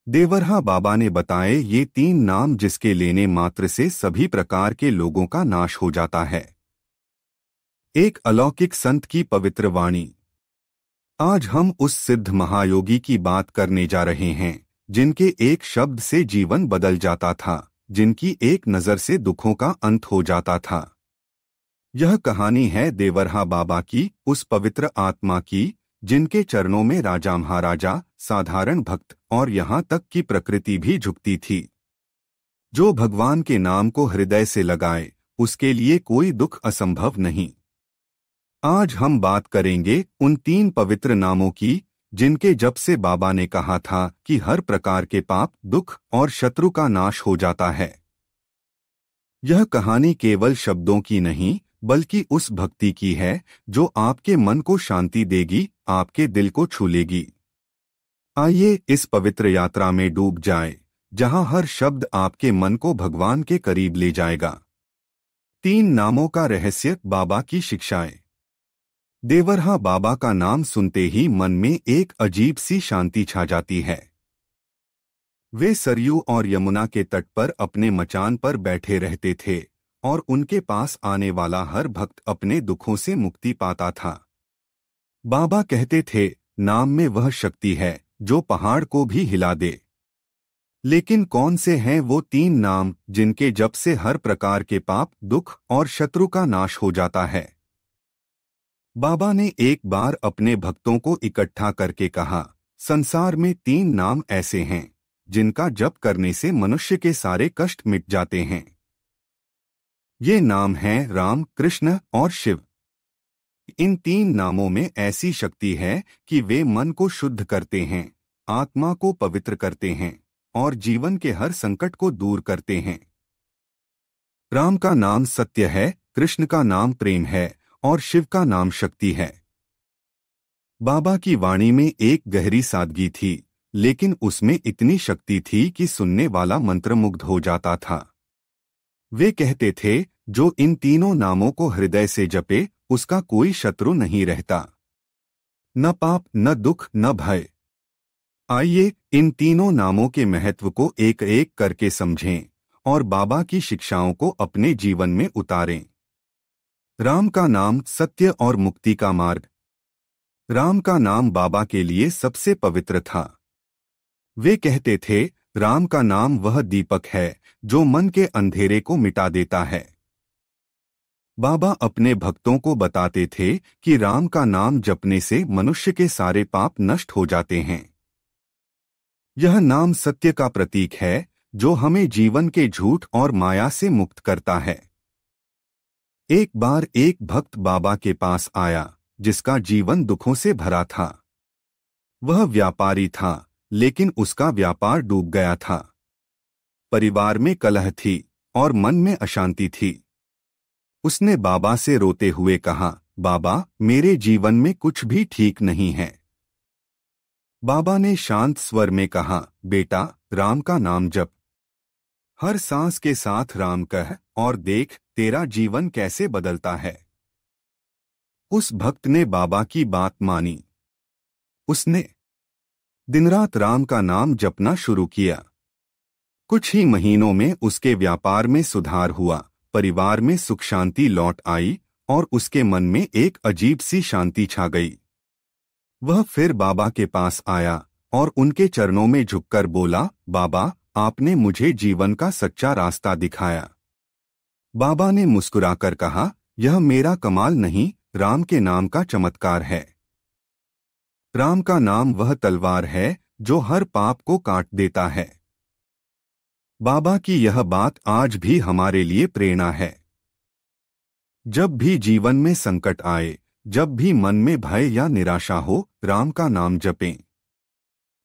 देवरहा बाबा ने बताए ये 3 नाम जिसके लेने मात्र से सभी प्रकार के लोगों का नाश हो जाता है। एक अलौकिक संत की पवित्र वाणी। आज हम उस सिद्ध महायोगी की बात करने जा रहे हैं जिनके एक शब्द से जीवन बदल जाता था, जिनकी एक नजर से दुखों का अंत हो जाता था। यह कहानी है देवरहा बाबा की, उस पवित्र आत्मा की जिनके चरणों में राजा महाराजा, साधारण भक्त और यहाँ तक कि प्रकृति भी झुकती थी। जो भगवान के नाम को हृदय से लगाए उसके लिए कोई दुख असंभव नहीं। आज हम बात करेंगे उन 3 पवित्र नामों की जिनके जप से बाबा ने कहा था कि हर प्रकार के पाप, दुख और शत्रु का नाश हो जाता है। यह कहानी केवल शब्दों की नहीं बल्कि उस भक्ति की है जो आपके मन को शांति देगी, आपके दिल को छू लेगी। आइए इस पवित्र यात्रा में डूब जाए जहां हर शब्द आपके मन को भगवान के करीब ले जाएगा। 3 नामों का रहस्य, बाबा की शिक्षाएं। देवरहा बाबा का नाम सुनते ही मन में एक अजीब सी शांति छा जाती है। वे सरयू और यमुना के तट पर अपने मचान पर बैठे रहते थे और उनके पास आने वाला हर भक्त अपने दुखों से मुक्ति पाता था। बाबा कहते थे, नाम में वह शक्ति है जो पहाड़ को भी हिला दे। लेकिन कौन से हैं वो 3 नाम जिनके जप से हर प्रकार के पाप, दुख और शत्रु का नाश हो जाता है? बाबा ने एक बार अपने भक्तों को इकट्ठा करके कहा, संसार में 3 नाम ऐसे हैं जिनका जप करने से मनुष्य के सारे कष्ट मिट जाते हैं। ये नाम हैं राम, कृष्ण और शिव। इन 3 नामों में ऐसी शक्ति है कि वे मन को शुद्ध करते हैं, आत्मा को पवित्र करते हैं और जीवन के हर संकट को दूर करते हैं। राम का नाम सत्य है, कृष्ण का नाम प्रेम है और शिव का नाम शक्ति है। बाबा की वाणी में एक गहरी सादगी थी, लेकिन उसमें इतनी शक्ति थी कि सुनने वाला मंत्रमुग्ध हो जाता था। वे कहते थे, जो इन तीनों नामों को हृदय से जपे उसका कोई शत्रु नहीं रहता, न पाप, न दुख, न भय। आइए इन तीनों नामों के महत्व को एक एक करके समझें और बाबा की शिक्षाओं को अपने जीवन में उतारें। राम का नाम सत्य और मुक्ति का मार्ग। राम का नाम बाबा के लिए सबसे पवित्र था। वे कहते थे, राम का नाम वह दीपक है जो मन के अंधेरे को मिटा देता है। बाबा अपने भक्तों को बताते थे कि राम का नाम जपने से मनुष्य के सारे पाप नष्ट हो जाते हैं। यह नाम सत्य का प्रतीक है जो हमें जीवन के झूठ और माया से मुक्त करता है। एक बार एक भक्त बाबा के पास आया जिसका जीवन दुखों से भरा था। वह व्यापारी था, लेकिन उसका व्यापार डूब गया था। परिवार में कलह थी और मन में अशांति थी। उसने बाबा से रोते हुए कहा, बाबा, मेरे जीवन में कुछ भी ठीक नहीं है। बाबा ने शांत स्वर में कहा, बेटा, राम का नाम जप। हर सांस के साथ राम कह और देख तेरा जीवन कैसे बदलता है। उस भक्त ने बाबा की बात मानी। उसने दिनरात राम का नाम जपना शुरू किया। कुछ ही महीनों में उसके व्यापार में सुधार हुआ, परिवार में सुख शांति लौट आई और उसके मन में एक अजीब सी शांति छा गई। वह फिर बाबा के पास आया और उनके चरणों में झुककर बोला, बाबा, आपने मुझे जीवन का सच्चा रास्ता दिखाया। बाबा ने मुस्कुराकर कहा, यह मेरा कमाल नहीं, राम के नाम का चमत्कार है। राम का नाम वह तलवार है जो हर पाप को काट देता है। बाबा की यह बात आज भी हमारे लिए प्रेरणा है। जब भी जीवन में संकट आए, जब भी मन में भय या निराशा हो, राम का नाम जपें।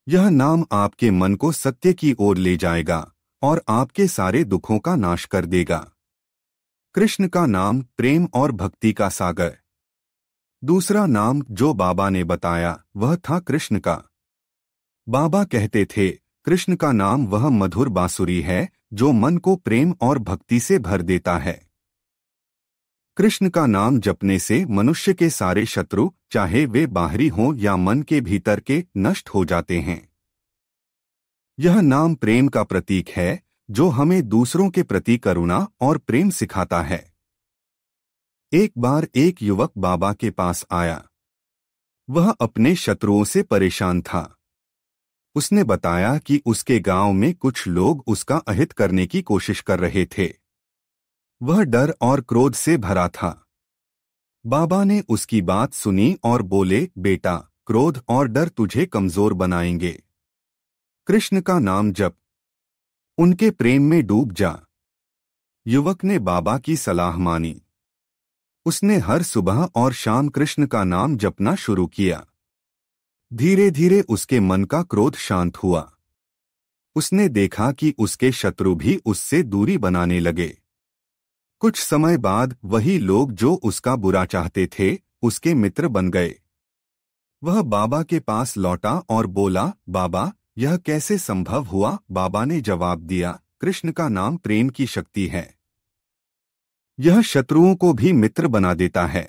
यह नाम आपके मन को सत्य की ओर ले जाएगा और आपके सारे दुखों का नाश कर देगा। कृष्ण का नाम प्रेम और भक्ति का सागर। दूसरा नाम जो बाबा ने बताया वह था कृष्ण का। बाबा कहते थे, कृष्ण का नाम वह मधुर बांसुरी है जो मन को प्रेम और भक्ति से भर देता है। कृष्ण का नाम जपने से मनुष्य के सारे शत्रु, चाहे वे बाहरी हों या मन के भीतर के, नष्ट हो जाते हैं। यह नाम प्रेम का प्रतीक है जो हमें दूसरों के प्रति करुणा और प्रेम सिखाता है। एक बार एक युवक बाबा के पास आया। वह अपने शत्रुओं से परेशान था। उसने बताया कि उसके गांव में कुछ लोग उसका अहित करने की कोशिश कर रहे थे। वह डर और क्रोध से भरा था। बाबा ने उसकी बात सुनी और बोले, बेटा, क्रोध और डर तुझे कमजोर बनाएंगे। कृष्ण का नाम जप, उनके प्रेम में डूब जा। युवक ने बाबा की सलाह मानी। उसने हर सुबह और शाम कृष्ण का नाम जपना शुरू किया। धीरे धीरे उसके मन का क्रोध शांत हुआ। उसने देखा कि उसके शत्रु भी उससे दूरी बनाने लगे। कुछ समय बाद वही लोग जो उसका बुरा चाहते थे उसके मित्र बन गए। वह बाबा के पास लौटा और बोला, बाबा, यह कैसे संभव हुआ? बाबा ने जवाब दिया, कृष्ण का नाम प्रेम की शक्ति है। यह शत्रुओं को भी मित्र बना देता है।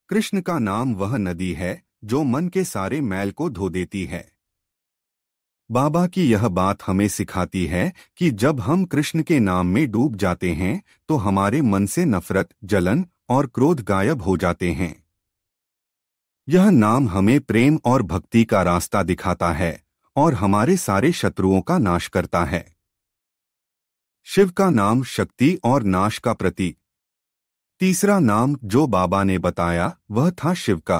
कृष्ण का नाम वह नदी है जो मन के सारे मैल को धो देती है। बाबा की यह बात हमें सिखाती है कि जब हम कृष्ण के नाम में डूब जाते हैं तो हमारे मन से नफरत, जलन और क्रोध गायब हो जाते हैं। यह नाम हमें प्रेम और भक्ति का रास्ता दिखाता है और हमारे सारे शत्रुओं का नाश करता है। शिव का नाम शक्ति और नाश का प्रतीक। तीसरा नाम जो बाबा ने बताया वह था शिव का।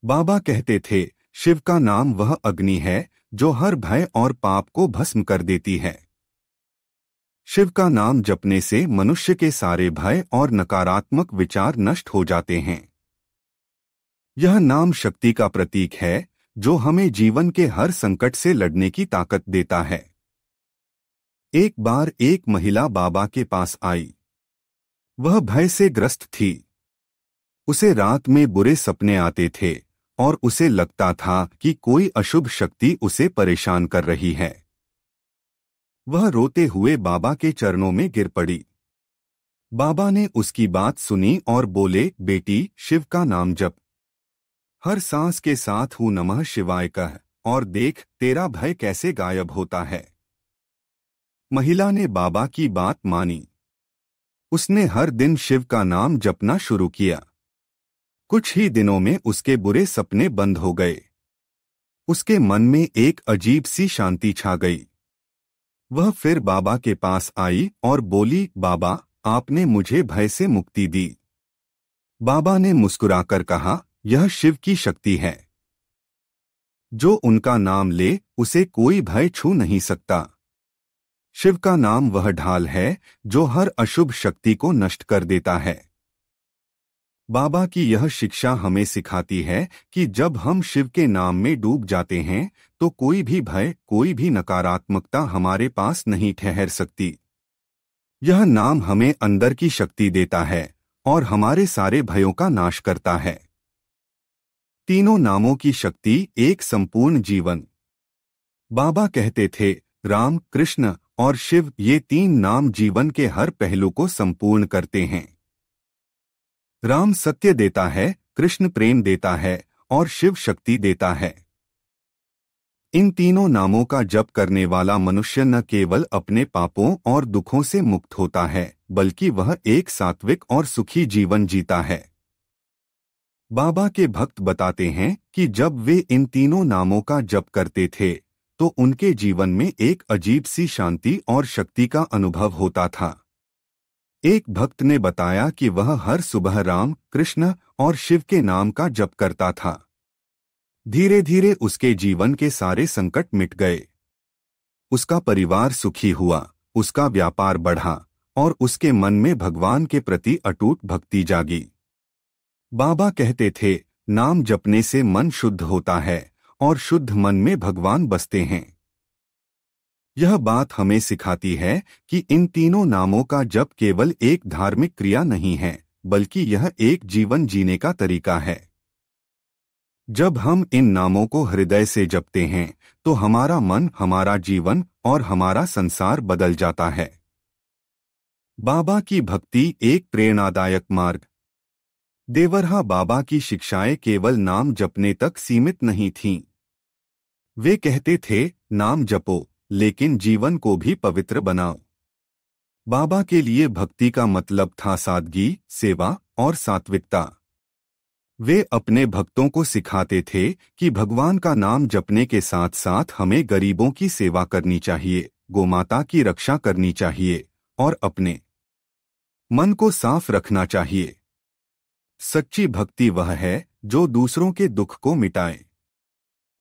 बाबा कहते थे, शिव का नाम वह अग्नि है जो हर भय और पाप को भस्म कर देती है। शिव का नाम जपने से मनुष्य के सारे भय और नकारात्मक विचार नष्ट हो जाते हैं। यह नाम शक्ति का प्रतीक है जो हमें जीवन के हर संकट से लड़ने की ताकत देता है। एक बार एक महिला बाबा के पास आई। वह भय से ग्रस्त थी। उसे रात में बुरे सपने आते थे और उसे लगता था कि कोई अशुभ शक्ति उसे परेशान कर रही है। वह रोते हुए बाबा के चरणों में गिर पड़ी। बाबा ने उसकी बात सुनी और बोले, बेटी, शिव का नाम जप। हर सांस के साथ हूँ नमः शिवाय कह और देख तेरा भय कैसे गायब होता है। महिला ने बाबा की बात मानी। उसने हर दिन शिव का नाम जपना शुरू किया। कुछ ही दिनों में उसके बुरे सपने बंद हो गए। उसके मन में एक अजीब सी शांति छा गई। वह फिर बाबा के पास आई और बोली, बाबा, आपने मुझे भय से मुक्ति दी। बाबा ने मुस्कुराकर कहा, यह शिव की शक्ति है। जो उनका नाम ले उसे कोई भय छू नहीं सकता। शिव का नाम वह ढाल है जो हर अशुभ शक्ति को नष्ट कर देता है। बाबा की यह शिक्षा हमें सिखाती है कि जब हम शिव के नाम में डूब जाते हैं तो कोई भी भय, कोई भी नकारात्मकता हमारे पास नहीं ठहर सकती। यह नाम हमें अंदर की शक्ति देता है और हमारे सारे भयों का नाश करता है। तीनों नामों की शक्ति, एक संपूर्ण जीवन। बाबा कहते थे, राम, कृष्ण और शिव, ये तीन नाम जीवन के हर पहलू को संपूर्ण करते हैं। राम सत्य देता है, कृष्ण प्रेम देता है और शिव शक्ति देता है। इन तीनों नामों का जप करने वाला मनुष्य न केवल अपने पापों और दुखों से मुक्त होता है बल्कि वह एक सात्विक और सुखी जीवन जीता है। बाबा के भक्त बताते हैं कि जब वे इन तीनों नामों का जप करते थे तो उनके जीवन में एक अजीब सी शांति और शक्ति का अनुभव होता था। एक भक्त ने बताया कि वह हर सुबह राम, कृष्ण और शिव के नाम का जप करता था। धीरे धीरे उसके जीवन के सारे संकट मिट गए। उसका परिवार सुखी हुआ, उसका व्यापार बढ़ा और उसके मन में भगवान के प्रति अटूट भक्ति जागी। बाबा कहते थे, नाम जपने से मन शुद्ध होता है और शुद्ध मन में भगवान बसते हैं। यह बात हमें सिखाती है कि इन तीनों नामों का जप केवल एक धार्मिक क्रिया नहीं है बल्कि यह एक जीवन जीने का तरीका है। जब हम इन नामों को हृदय से जपते हैं तो हमारा मन, हमारा जीवन और हमारा संसार बदल जाता है। बाबा की भक्ति एक प्रेरणादायक मार्ग। देवरहा बाबा की शिक्षाएं केवल नाम जपने तक सीमित नहीं थीं। वे कहते थे, नाम जपो, लेकिन जीवन को भी पवित्र बनाओ। बाबा के लिए भक्ति का मतलब था सादगी, सेवा और सात्विकता। वे अपने भक्तों को सिखाते थे कि भगवान का नाम जपने के साथ साथ हमें गरीबों की सेवा करनी चाहिए, गोमाता की रक्षा करनी चाहिए और अपने मन को साफ रखना चाहिए। सच्ची भक्ति वह है जो दूसरों के दुख को मिटाए।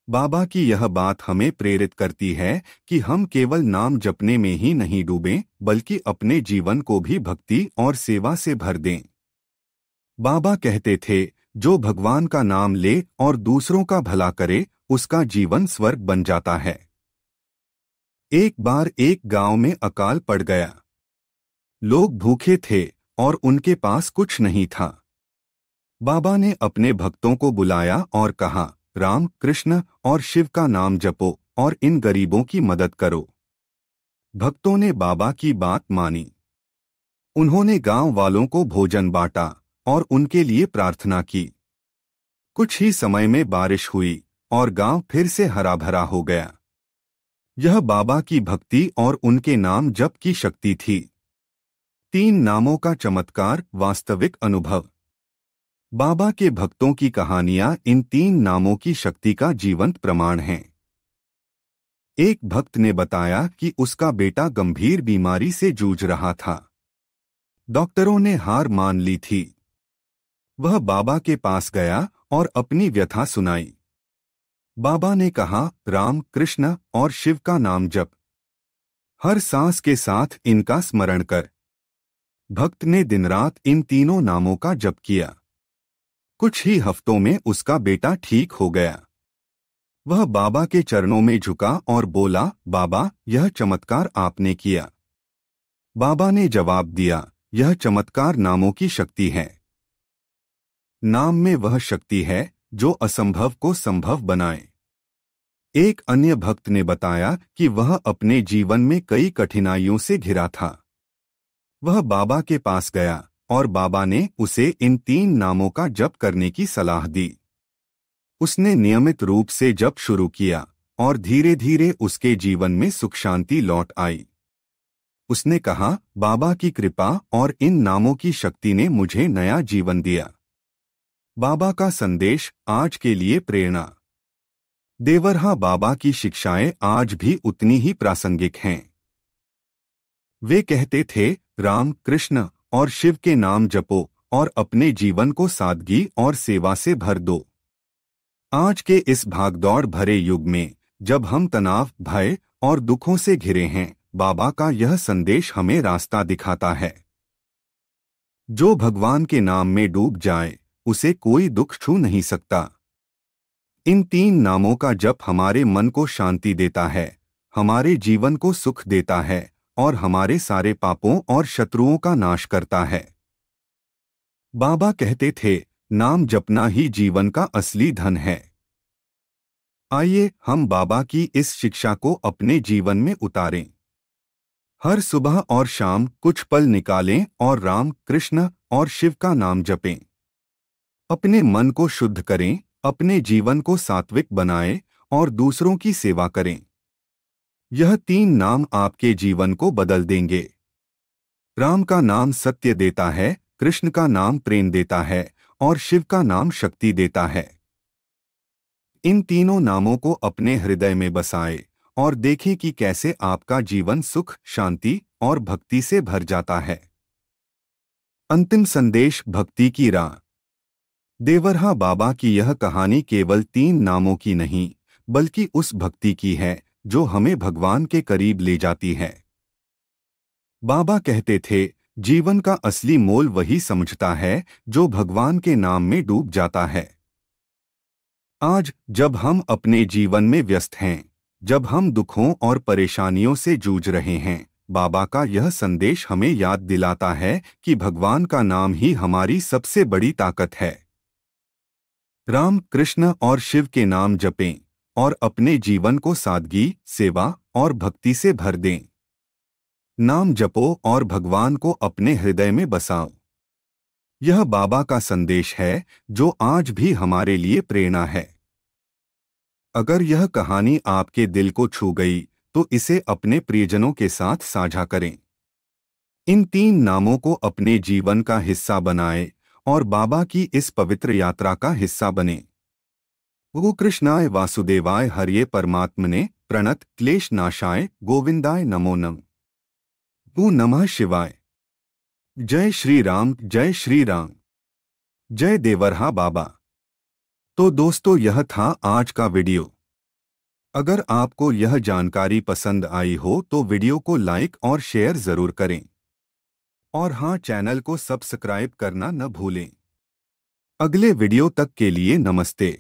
बाबा की यह बात हमें प्रेरित करती है कि हम केवल नाम जपने में ही नहीं डूबें, बल्कि अपने जीवन को भी भक्ति और सेवा से भर दें। बाबा कहते थे, जो भगवान का नाम ले और दूसरों का भला करे, उसका जीवन स्वर्ग बन जाता है। एक बार एक गांव में अकाल पड़ गया। लोग भूखे थे और उनके पास कुछ नहीं था। बाबा ने अपने भक्तों को बुलाया और कहा, राम, कृष्ण और शिव का नाम जपो और इन गरीबों की मदद करो। भक्तों ने बाबा की बात मानी। उन्होंने गांव वालों को भोजन बांटा और उनके लिए प्रार्थना की। कुछ ही समय में बारिश हुई और गांव फिर से हरा भरा हो गया। यह बाबा की भक्ति और उनके नाम जप की शक्ति थी। 3 नामों का चमत्कार, वास्तविक अनुभव। बाबा के भक्तों की कहानियां इन 3 नामों की शक्ति का जीवंत प्रमाण हैं। एक भक्त ने बताया कि उसका बेटा गंभीर बीमारी से जूझ रहा था। डॉक्टरों ने हार मान ली थी। वह बाबा के पास गया और अपनी व्यथा सुनाई। बाबा ने कहा, राम, कृष्ण और शिव का नाम जप। हर सांस के साथ इनका स्मरण कर। भक्त ने दिन रात इन तीनों नामों का जप किया। कुछ ही हफ्तों में उसका बेटा ठीक हो गया। वह बाबा के चरणों में झुका और बोला, बाबा, यह चमत्कार आपने किया। बाबा ने जवाब दिया, यह चमत्कार नामों की शक्ति है। नाम में वह शक्ति है जो असंभव को संभव बनाए। एक अन्य भक्त ने बताया कि वह अपने जीवन में कई कठिनाइयों से घिरा था। वह बाबा के पास गया और बाबा ने उसे इन 3 नामों का जप करने की सलाह दी। उसने नियमित रूप से जप शुरू किया और धीरे धीरे उसके जीवन में सुख शांति लौट आई। उसने कहा, बाबा की कृपा और इन नामों की शक्ति ने मुझे नया जीवन दिया। बाबा का संदेश आज के लिए प्रेरणा। देवरहा बाबा की शिक्षाएं आज भी उतनी ही प्रासंगिक हैं। वे कहते थे, राम, कृष्ण और शिव के नाम जपो और अपने जीवन को सादगी और सेवा से भर दो। आज के इस भागदौड़ भरे युग में, जब हम तनाव, भय और दुखों से घिरे हैं, बाबा का यह संदेश हमें रास्ता दिखाता है। जो भगवान के नाम में डूब जाए, उसे कोई दुख छू नहीं सकता। इन 3 नामों का जप हमारे मन को शांति देता है, हमारे जीवन को सुख देता है और हमारे सारे पापों और शत्रुओं का नाश करता है। बाबा कहते थे, नाम जपना ही जीवन का असली धन है। आइए हम बाबा की इस शिक्षा को अपने जीवन में उतारें। हर सुबह और शाम कुछ पल निकालें और राम, कृष्ण और शिव का नाम जपें। अपने मन को शुद्ध करें, अपने जीवन को सात्विक बनाएं और दूसरों की सेवा करें। यह 3 नाम आपके जीवन को बदल देंगे। राम का नाम सत्य देता है, कृष्ण का नाम प्रेम देता है और शिव का नाम शक्ति देता है। इन तीनों नामों को अपने हृदय में बसाएं और देखें कि कैसे आपका जीवन सुख, शांति और भक्ति से भर जाता है। अंतिम संदेश, भक्ति की राह। देवरहा बाबा की यह कहानी केवल 3 नामों की नहीं, बल्कि उस भक्ति की है जो हमें भगवान के करीब ले जाती है। बाबा कहते थे, जीवन का असली मोल वही समझता है जो भगवान के नाम में डूब जाता है। आज जब हम अपने जीवन में व्यस्त हैं, जब हम दुखों और परेशानियों से जूझ रहे हैं, बाबा का यह संदेश हमें याद दिलाता है कि भगवान का नाम ही हमारी सबसे बड़ी ताकत है। राम, कृष्ण और शिव के नाम जपें और अपने जीवन को सादगी, सेवा और भक्ति से भर दें। नाम जपो और भगवान को अपने हृदय में बसाओ। यह बाबा का संदेश है जो आज भी हमारे लिए प्रेरणा है। अगर यह कहानी आपके दिल को छू गई तो इसे अपने प्रियजनों के साथ साझा करें। इन 3 नामों को अपने जीवन का हिस्सा बनाएं और बाबा की इस पवित्र यात्रा का हिस्सा बने। वो कृष्णाय वासुदेवाय हरिये परमात्मने प्रणत क्लेश नाशाय गोविंदाय नमो नम। वो नमः शिवाय। जय श्री राम, जय श्री राम, जय देवरहा बाबा। तो दोस्तों, यह था आज का वीडियो। अगर आपको यह जानकारी पसंद आई हो तो वीडियो को लाइक और शेयर जरूर करें। और हाँ, चैनल को सब्सक्राइब करना न भूलें। अगले वीडियो तक के लिए नमस्ते।